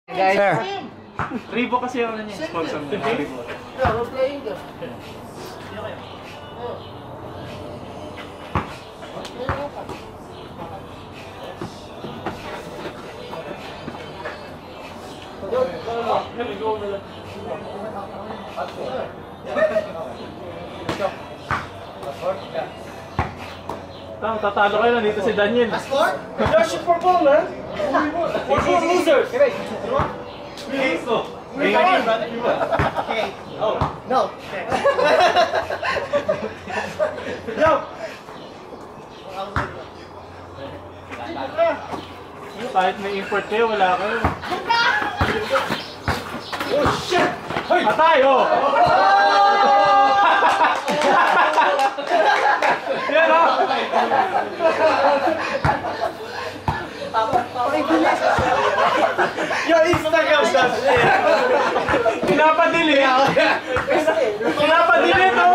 Guys, Reebok kasi yung sponsor mo. Reebok. yeah, we're playing them. Tatalo kayo na dito si Daniel. Yeah, shoot for goal, man. For goal, losers. Okay. No. Yo. Kahit may import kayo, wala kayo. Oh shit. Hey. Patay, oh! Yan, oh! Yo, Instagram that shit. Pinapadili! Pinapadili, no?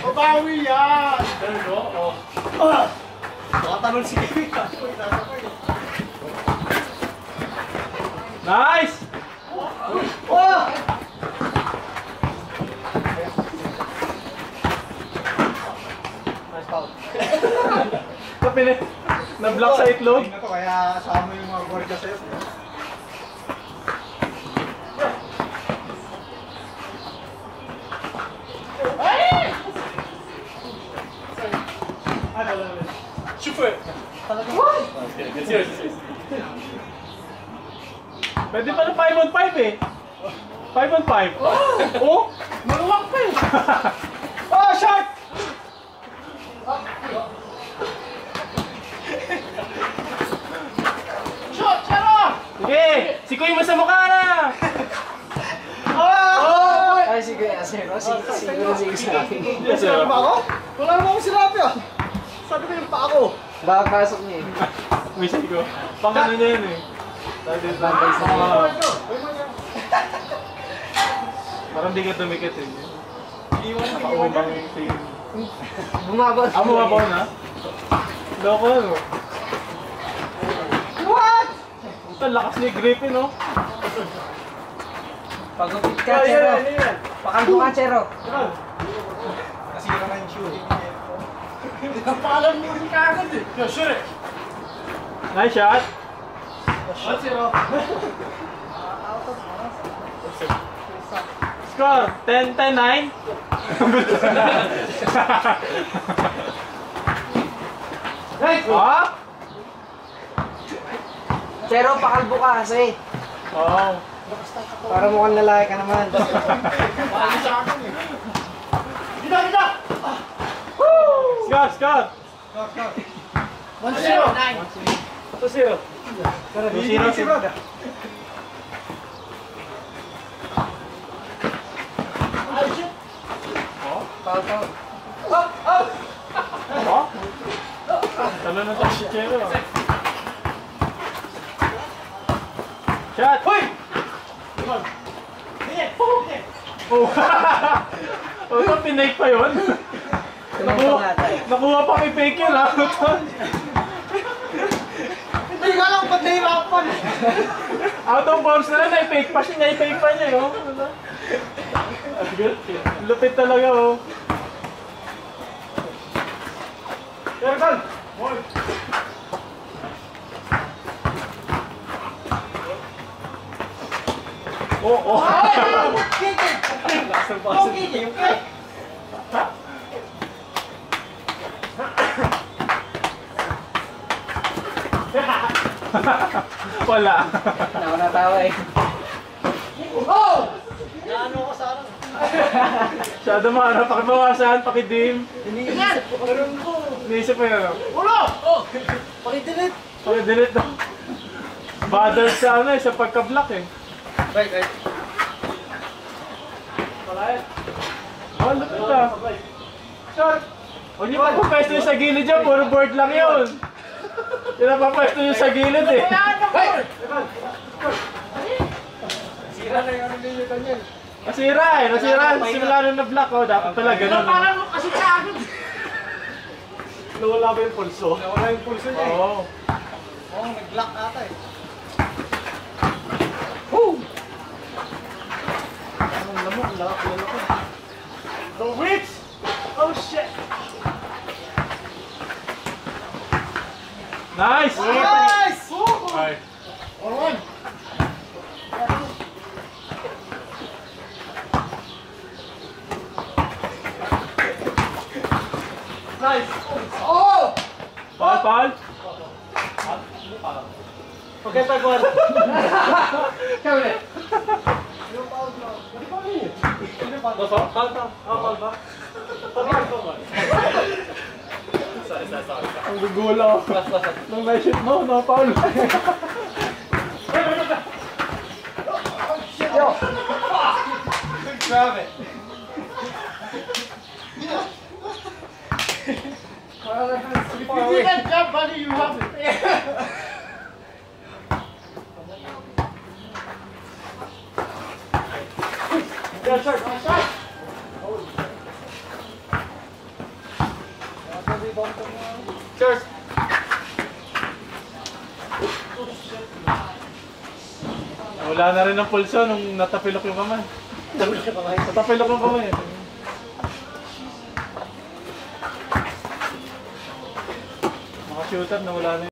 Babawi yan. Makatanong si Kevin. Nice! Oh! Nice foul. Kapili. Na-block sa itlog. Tingnan to, kaya sama yung mga gwardiya sa'yo. Super! Pwede pa na 5 on 5 eh. 5 on 5. Oh! Maluwak pa eh! Oh, shot! Shot! Charo! Sige! Sikoy mo sa mukha na! Oh! Ay, sige, siguro sa akin. Yes, sir. Sinabi ba ako? Wala naman akong sinabi ah! Sabi ko yung pa ako! Baka pasok niya eh. May siko. Pangano niya yun eh. Bantay sa Parang di ka tumikit eh. Iwan mo, Ako bang tingin. Bumabot. Mabaw na? Loko ano? What? Ang lakas ni Griffin oh. Pagupit ka, Chero. Pakalbo ka, Chero. Kasi ka naman yung shoe. Napalan mo rin ka agad eh. Yo, shoot it! Nice shot. Shot zero. Score 10-10-9. Nice! Ah? Chero, pakalbo ka kasi. Oh. Para mukhang lalaki ka naman. Bali sa akin eh. Gita, gita! Score, score. 1-0. 2-0. Ay, shit! Foul, foul. Oh? Talo na tayo si Chelo. Shot! Hoy! Come on. Sige! Oh! Oh, ito pinake pa yun? Nakuha pa kay fake yun ha? Hindi ka lang ba't nahirapan? Out of bounds na lang, na-fake pa siya, na-fake pa niya oh. Lupit talaga oh. Erkan! Boy! Oh, oh. Don't kick it, okay? Wala. Ako natawa eh. Oh! Naano ko sana? Masyado maharap, pakibawasan, pakidim. Tingnan! Meron ko! Iniisip mo yun. Ulo! Oh! Pakidilit! Pakidelete daw. Bothered sa ano eh, sa pagka-block eh. Right, right. Oh, lupit ah. Shot! Huwag niyo pa pwesto yung sa gilid dyan, puro board lang yun. Yung napapwesto yung sa gilid eh. Hey! Sira na yung ano ninyo kanyan. Nasira eh, nasira. Simula nung na-block oh, dapat pala ganun. Parang kasi sa akin. Nawala ba yung pulso? Nawala yung pulso niya eh. Oo. Oo, nag-block ata eh. The witch! Oh shit! Nice! Nice! Alright. Alright. Nice! Oh! Foul, foul! Okay, tagwan. Kaya Ang gugulo. Nung na-shoot mo, no, foul. Grabe. If you did that jump, buddy, you have it. Yes, sir. Nice shot. Cheers. Wala na rin ang pulso nung natapilok yung kamay. Natapilok yung kamay. Mga shooter na wala na